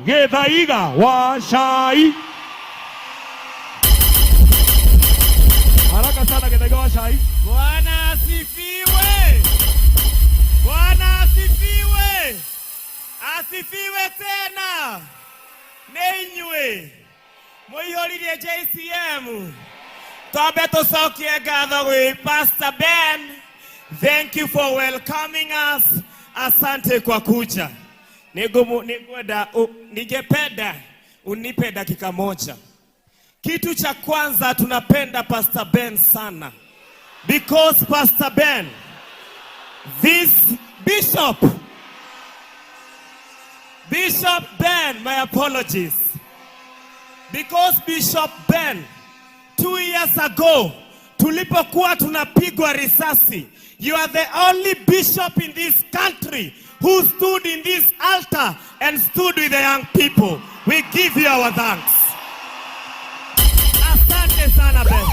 Gethaiga wa Shai. Haraka sana Gethaiga wa Shai. Bwana asifiwe. Bwana asifiwe. Asifiwe tena. Neinywe. Muihoririe JCM. Tobe tucokie ngatho gwi Pastor Ben. Thank you for welcoming us. Asante kwa kuja. Ningependa unipe dakika moja. Kitu cha kwanza tunapenda Pastor Ben sana. Because Pastor Ben, this Bishop Ben, my apologies. Because Bishop Ben, 2 years ago, tulipokuwa tunapigwa risasi, you are the only bishop in this country who stood in this altar and stood with the young people. We give you our thanks. Asante sana Ben.